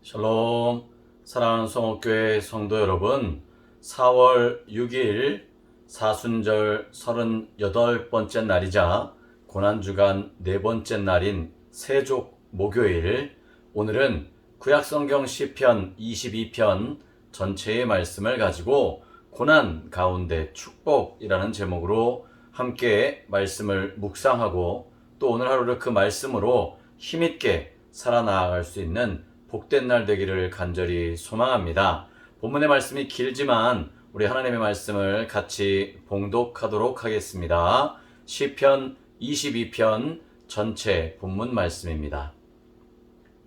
샬롬, 사랑하는 성옥교회 성도 여러분, 4월 6일 사순절 38번째 날이자 고난주간 네 번째 날인 세족 목요일, 오늘은 구약성경 시편 22편 전체의 말씀을 가지고 고난 가운데 축복이라는 제목으로 함께 말씀을 묵상하고 또 오늘 하루를 그 말씀으로 힘있게 살아나갈 수 있는 복된 날 되기를 간절히 소망합니다. 본문의 말씀이 길지만 우리 하나님의 말씀을 같이 봉독하도록 하겠습니다. 시편 22편 전체 본문 말씀입니다.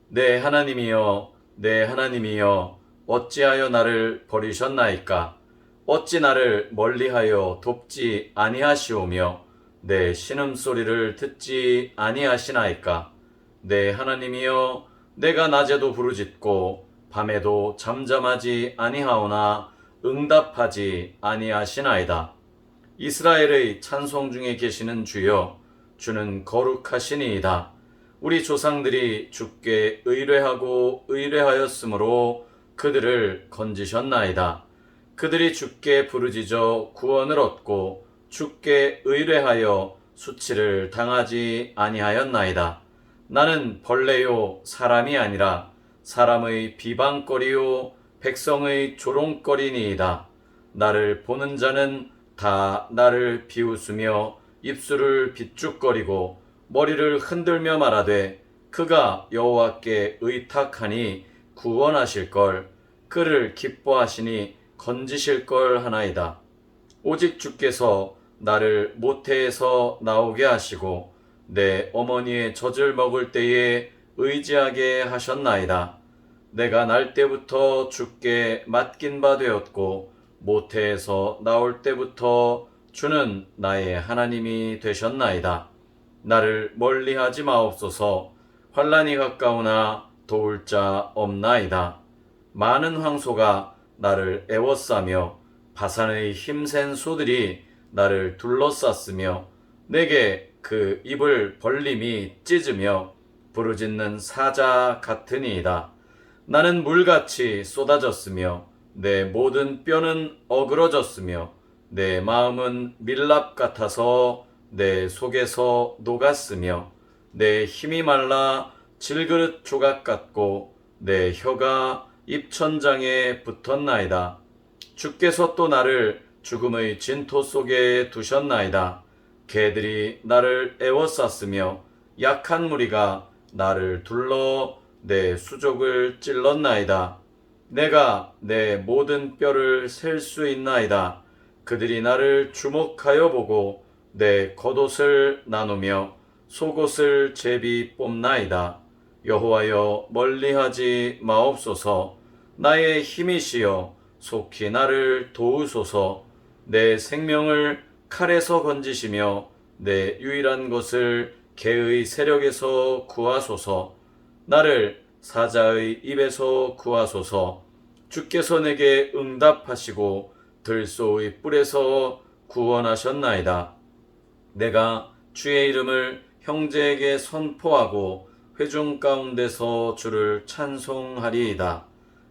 내 하나님이여, 내 하나님이여, 어찌하여 나를 버리셨나이까? 어찌 나를 멀리하여 돕지 아니하시오며 내 신음소리를 듣지 아니하시나이까? 내 하나님이여, 내가 낮에도 부르짖고 밤에도 잠잠하지 아니하오나 응답하지 아니하시나이다. 이스라엘의 찬송 중에 계시는 주여, 주는 거룩하시니이다. 우리 조상들이 주께 의뢰하고 의뢰하였으므로 그들을 건지셨나이다. 그들이 주께 부르짖어 구원을 얻고 주께 의뢰하여 수치를 당하지 아니하였나이다. 나는 벌레요 사람이 아니라 사람의 비방거리요 백성의 조롱거리니이다. 나를 보는 자는 다 나를 비웃으며 입술을 비죽거리고 머리를 흔들며 말하되 그가 여호와께 의탁하니 구원하실걸, 그를 기뻐하시니 건지실걸 하나이다. 오직 주께서 나를 모태에서 나오게 하시고 내 어머니의 젖을 먹을 때에 의지하게 하셨나이다. 내가 날 때부터 주께 맡긴 바 되었고 모태에서 나올 때부터 주는 나의 하나님이 되셨나이다. 나를 멀리하지 마옵소서. 환난이 가까우나 도울 자 없나이다. 많은 황소가 나를 애워싸며 바산의 힘센 소들이 나를 둘러쌌으며 내게 그 입을 벌림이 찢으며 부르짖는 사자 같으니이다. 나는 물같이 쏟아졌으며 내 모든 뼈는 어그러졌으며 내 마음은 밀랍 같아서 내 속에서 녹았으며 내 힘이 말라 질그릇 조각 같고 내 혀가 입천장에 붙었나이다. 주께서 또 나를 죽음의 진토 속에 두셨나이다. 개들이 나를 애워쌌으며 약한 무리가 나를 둘러 내 수족을 찔렀나이다. 내가 내 모든 뼈를 셀 수 있나이다. 그들이 나를 주목하여 보고 내 겉옷을 나누며 속옷을 제비 뽑나이다. 여호와여, 멀리하지 마옵소서. 나의 힘이시여 속히 나를 도우소서. 내 생명을 칼에서 건지시며 내 유일한 것을 개의 세력에서 구하소서. 나를 사자의 입에서 구하소서. 주께서 내게 응답하시고 들소의 뿔에서 구원하셨나이다. 내가 주의 이름을 형제에게 선포하고 회중 가운데서 주를 찬송하리이다.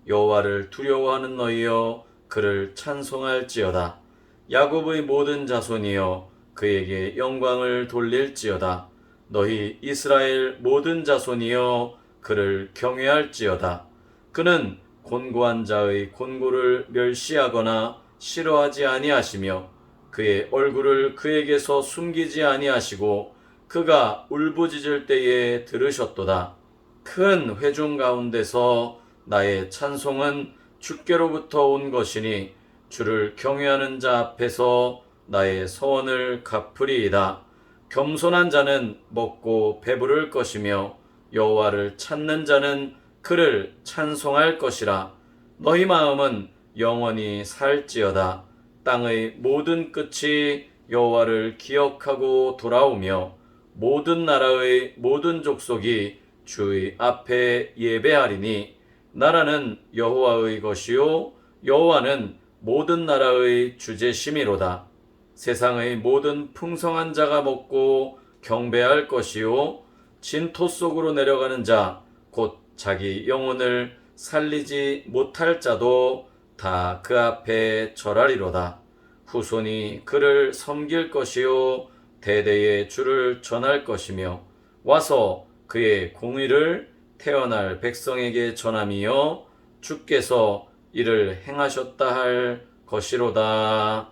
여호와를 두려워하는 너희여, 그를 찬송할지어다. 야곱의 모든 자손이여, 그에게 영광을 돌릴지어다. 너희 이스라엘 모든 자손이여, 그를 경외할지어다. 그는 곤고한 자의 곤고를 멸시하거나 싫어하지 아니하시며 그의 얼굴을 그에게서 숨기지 아니하시고 그가 울부짖을 때에 들으셨도다. 큰 회중 가운데서 나의 찬송은 주께로부터 온 것이니 주를 경외하는 자 앞에서 나의 서원을 갚으리이다. 겸손한 자는 먹고 배부를 것이며 여호와를 찾는 자는 그를 찬송할 것이라. 너희 마음은 영원히 살지어다. 땅의 모든 끝이 여호와를 기억하고 돌아오며 모든 나라의 모든 족속이 주의 앞에 예배하리니 나라는 여호와의 것이요 여호와는 모든 나라의 주제심이로다. 세상의 모든 풍성한 자가 먹고 경배할 것이요 진토 속으로 내려가는 자 곧 자기 영혼을 살리지 못할 자도 다 그 앞에 절하리로다. 후손이 그를 섬길 것이요 대대의 주를 전할 것이며 와서 그의 공의를 태어날 백성에게 전함이요 주께서 이를 행하셨다 할 것이로다.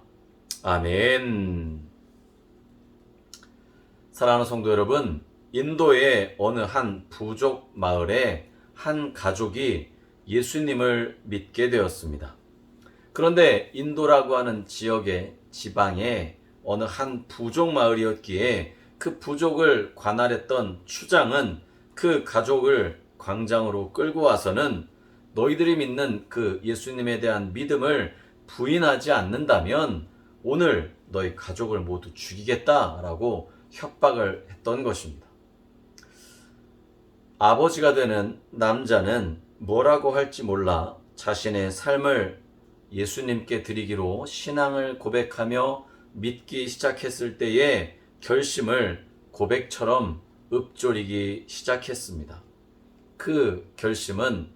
아멘. 사랑하는 성도 여러분, 인도의 어느 한 부족 마을에 한 가족이 예수님을 믿게 되었습니다. 그런데 인도라고 하는 지역의 지방에 어느 한 부족 마을이었기에 그 부족을 관할했던 추장은 그 가족을 광장으로 끌고 와서는 너희들이 믿는 그 예수님에 대한 믿음을 부인하지 않는다면 오늘 너희 가족을 모두 죽이겠다라고 협박을 했던 것입니다. 아버지가 되는 남자는 뭐라고 할지 몰라 자신의 삶을 예수님께 드리기로 신앙을 고백하며 믿기 시작했을 때의 결심을 고백처럼 읊조리기 시작했습니다. 그 결심은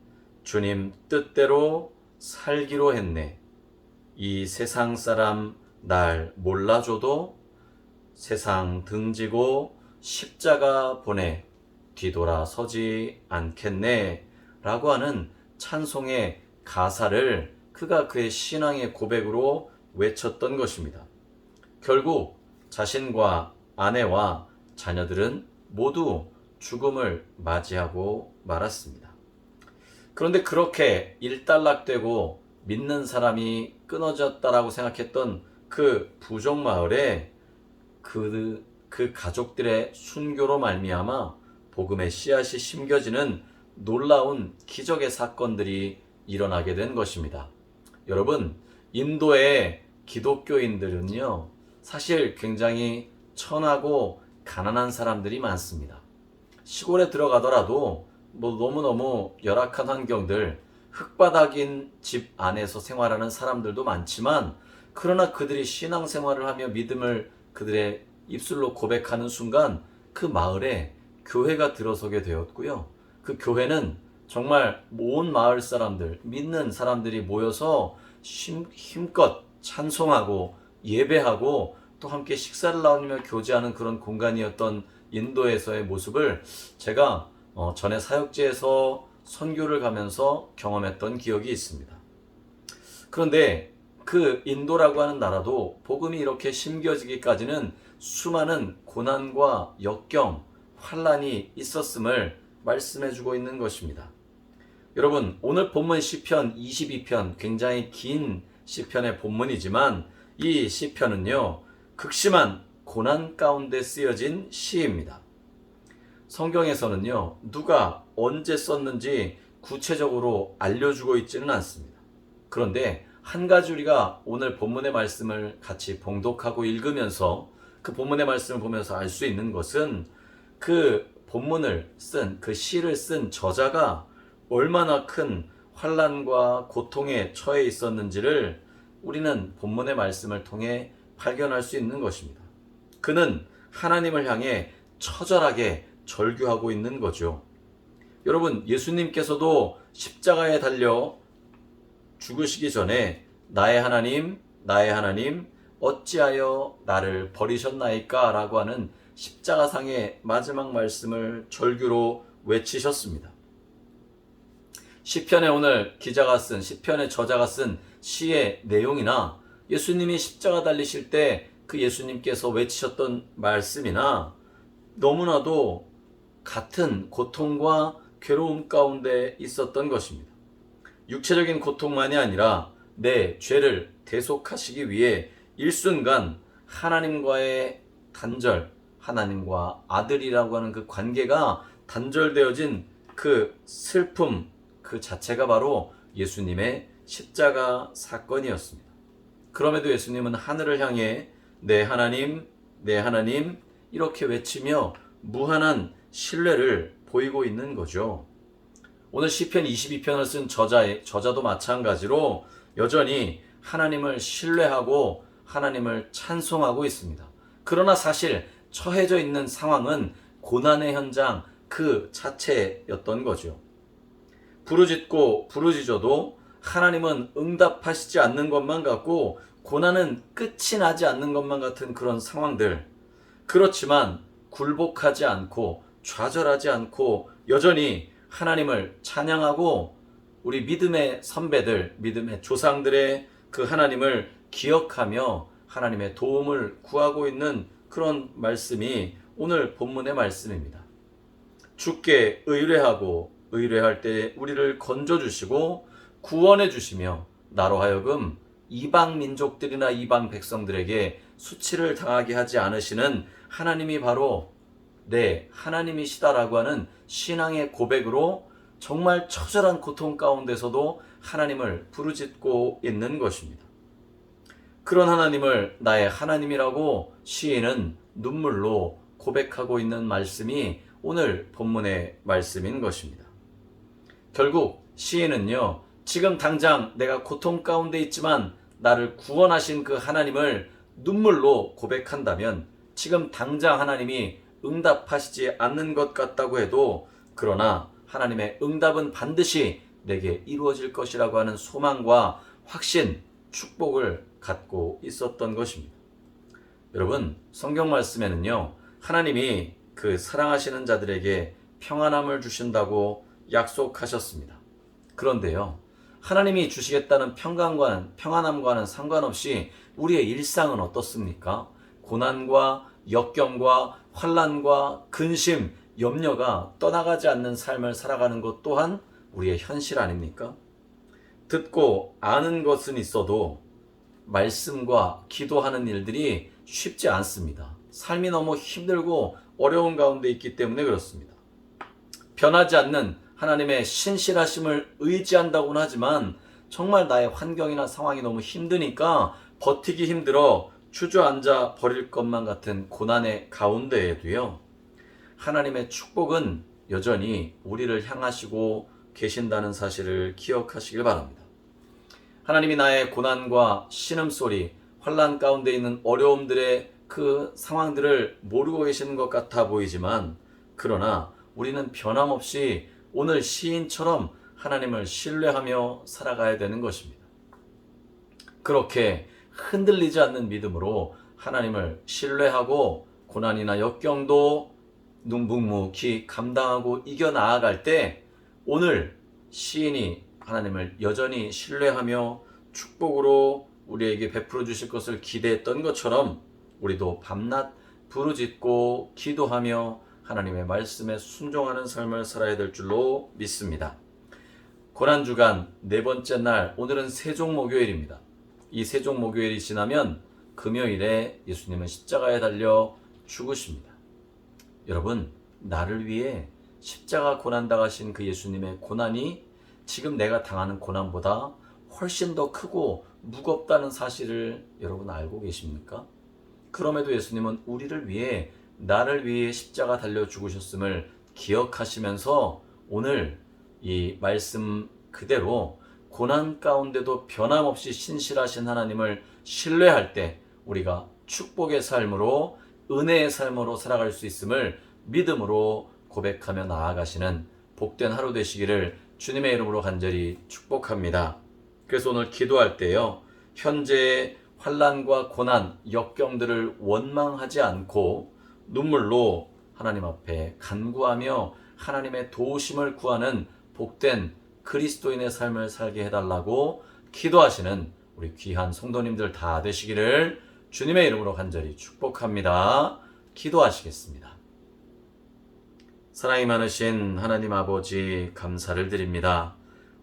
주님 뜻대로 살기로 했네. 이 세상 사람 날 몰라줘도 세상 등지고 십자가 보내 뒤돌아서지 않겠네 라고 하는 찬송의 가사를 그가 그의 신앙의 고백으로 외쳤던 것입니다. 결국 자신과 아내와 자녀들은 모두 죽음을 맞이하고 말았습니다. 그런데 그렇게 일단락되고 믿는 사람이 끊어졌다라고 생각했던 그 부족 마을에 그 가족들의 순교로 말미암아 복음의 씨앗이 심겨지는 놀라운 기적의 사건들이 일어나게 된 것입니다. 여러분, 인도의 기독교인들은요, 사실 굉장히 천하고 가난한 사람들이 많습니다. 시골에 들어가더라도 너무너무 열악한 환경들, 흙바닥인 집 안에서 생활하는 사람들도 많지만, 그러나 그들이 신앙생활을 하며 믿음을 그들의 입술로 고백하는 순간 그 마을에 교회가 들어서게 되었고요. 그 교회는 정말 온 마을 사람들, 믿는 사람들이 모여서 힘껏 찬송하고 예배하고 또 함께 식사를 나누며 교제하는 그런 공간이었던 인도에서의 모습을 제가 전에 사역지에서 선교를 가면서 경험했던 기억이 있습니다. 그런데 그 인도라고 하는 나라도 복음이 이렇게 심겨지기까지는 수많은 고난과 역경, 환란이 있었음을 말씀해주고 있는 것입니다. 여러분, 오늘 본문 시편 22편, 굉장히 긴 시편의 본문이지만 이 시편은요, 극심한 고난 가운데 쓰여진 시입니다. 성경에서는요, 누가 언제 썼는지 구체적으로 알려주고 있지는 않습니다. 그런데 한 가지 우리가 오늘 본문의 말씀을 같이 봉독하고 읽으면서 그 본문의 말씀을 보면서 알 수 있는 것은 그 본문을 쓴, 그 시를 쓴 저자가 얼마나 큰 환난과 고통에 처해 있었는지를 우리는 본문의 말씀을 통해 발견할 수 있는 것입니다. 그는 하나님을 향해 처절하게 절규하고 있는 거죠. 여러분, 예수님께서도 십자가에 달려 죽으시기 전에 나의 하나님, 나의 하나님, 어찌하여 나를 버리셨나이까? 라고 하는 십자가상의 마지막 말씀을 절규로 외치셨습니다. 시편에 오늘 기자가 쓴, 시편의 저자가 쓴 시의 내용이나 예수님이 십자가 달리실 때 그 예수님께서 외치셨던 말씀이나 너무나도 같은 고통과 괴로움 가운데 있었던 것입니다. 육체적인 고통만이 아니라 내 죄를 대속하시기 위해 일순간 하나님과의 단절, 하나님과 아들이라고 하는 그 관계가 단절되어진 그 슬픔 그 자체가 바로 예수님의 십자가 사건이었습니다. 그럼에도 예수님은 하늘을 향해 내 하나님, 내 하나님 이렇게 외치며 무한한 신뢰를 보이고 있는 거죠. 오늘 시편 22편을 쓴 저자도 마찬가지로 여전히 하나님을 신뢰하고 하나님을 찬송하고 있습니다. 그러나 사실 처해져 있는 상황은 고난의 현장 그 자체였던 거죠. 부르짖고 부르짖어도 하나님은 응답하시지 않는 것만 같고 고난은 끝이 나지 않는 것만 같은 그런 상황들. 그렇지만 굴복하지 않고 좌절하지 않고 여전히 하나님을 찬양하고 우리 믿음의 선배들, 믿음의 조상들의 그 하나님을 기억하며 하나님의 도움을 구하고 있는 그런 말씀이 오늘 본문의 말씀입니다. 주께 의뢰하고 의뢰할 때 우리를 건져주시고 구원해 주시며 나로 하여금 이방 민족들이나 이방 백성들에게 수치를 당하게 하지 않으시는 하나님이 바로 내 하나님이시다라고 하는 신앙의 고백으로 정말 처절한 고통 가운데서도 하나님을 부르짖고 있는 것입니다. 그런 하나님을 나의 하나님이라고 시인은 눈물로 고백하고 있는 말씀이 오늘 본문의 말씀인 것입니다. 결국 시인은요, 지금 당장 내가 고통 가운데 있지만 나를 구원하신 그 하나님을 눈물로 고백한다면 지금 당장 하나님이 응답하시지 않는 것 같다고 해도 그러나 하나님의 응답은 반드시 내게 이루어질 것이라고 하는 소망과 확신, 축복을 갖고 있었던 것입니다. 여러분, 성경 말씀에는요, 하나님이 그 사랑하시는 자들에게 평안함을 주신다고 약속하셨습니다. 그런데요, 하나님이 주시겠다는 평안함과는 상관없이 우리의 일상은 어떻습니까? 고난과 역경과 환난과 근심, 염려가 떠나가지 않는 삶을 살아가는 것 또한 우리의 현실 아닙니까? 듣고 아는 것은 있어도 말씀과 기도하는 일들이 쉽지 않습니다. 삶이 너무 힘들고 어려운 가운데 있기 때문에 그렇습니다. 변하지 않는 하나님의 신실하심을 의지한다고는 하지만 정말 나의 환경이나 상황이 너무 힘드니까 버티기 힘들어 주저앉아 버릴 것만 같은 고난의 가운데에도요, 하나님의 축복은 여전히 우리를 향하시고 계신다는 사실을 기억하시길 바랍니다. 하나님이 나의 고난과 신음소리, 환난 가운데 있는 어려움들의 그 상황들을 모르고 계시는 것 같아 보이지만 그러나 우리는 변함없이 오늘 시인처럼 하나님을 신뢰하며 살아가야 되는 것입니다. 그렇게 흔들리지 않는 믿음으로 하나님을 신뢰하고 고난이나 역경도 묵묵히 감당하고 이겨나아갈 때 오늘 시인이 하나님을 여전히 신뢰하며 축복으로 우리에게 베풀어 주실 것을 기대했던 것처럼 우리도 밤낮 부르짖고 기도하며 하나님의 말씀에 순종하는 삶을 살아야 될 줄로 믿습니다. 고난주간 네 번째 날, 오늘은 세종목요일입니다. 이 세종목요일이 지나면 금요일에 예수님은 십자가에 달려 죽으십니다. 여러분, 나를 위해 십자가 고난 당하신 그 예수님의 고난이 지금 내가 당하는 고난보다 훨씬 더 크고 무겁다는 사실을 여러분 알고 계십니까? 그럼에도 예수님은 우리를 위해, 나를 위해 십자가 달려 죽으셨음을 기억하시면서 오늘 이 말씀 그대로 고난 가운데도 변함없이 신실하신 하나님을 신뢰할 때 우리가 축복의 삶으로, 은혜의 삶으로 살아갈 수 있음을 믿음으로 고백하며 나아가시는 복된 하루 되시기를 주님의 이름으로 간절히 축복합니다. 그래서 오늘 기도할 때요, 현재의 환난과 고난, 역경들을 원망하지 않고 눈물로 하나님 앞에 간구하며 하나님의 도우심을 구하는 복된 그리스도인의 삶을 살게 해달라고 기도하시는 우리 귀한 성도님들 다 되시기를 주님의 이름으로 간절히 축복합니다. 기도하시겠습니다. 사랑이 많으신 하나님 아버지, 감사를 드립니다.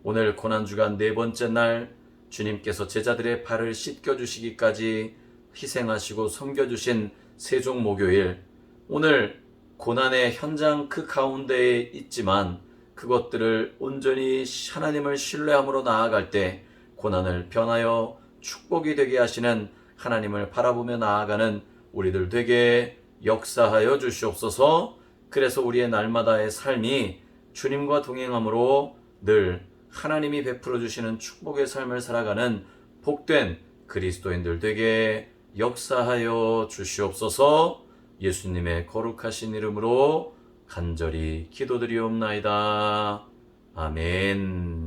오늘 고난주간 네 번째 날 주님께서 제자들의 발을 씻겨주시기까지 희생하시고 섬겨주신 세종목요일, 오늘 고난의 현장 그 가운데에 있지만 그것들을 온전히 하나님을 신뢰함으로 나아갈 때 고난을 변하여 축복이 되게 하시는 하나님을 바라보며 나아가는 우리들 되게 역사하여 주시옵소서. 그래서 우리의 날마다의 삶이 주님과 동행함으로 늘 하나님이 베풀어 주시는 축복의 삶을 살아가는 복된 그리스도인들 되게 역사하여 주시옵소서. 예수님의 거룩하신 이름으로 간절히 기도드리옵나이다. 아멘.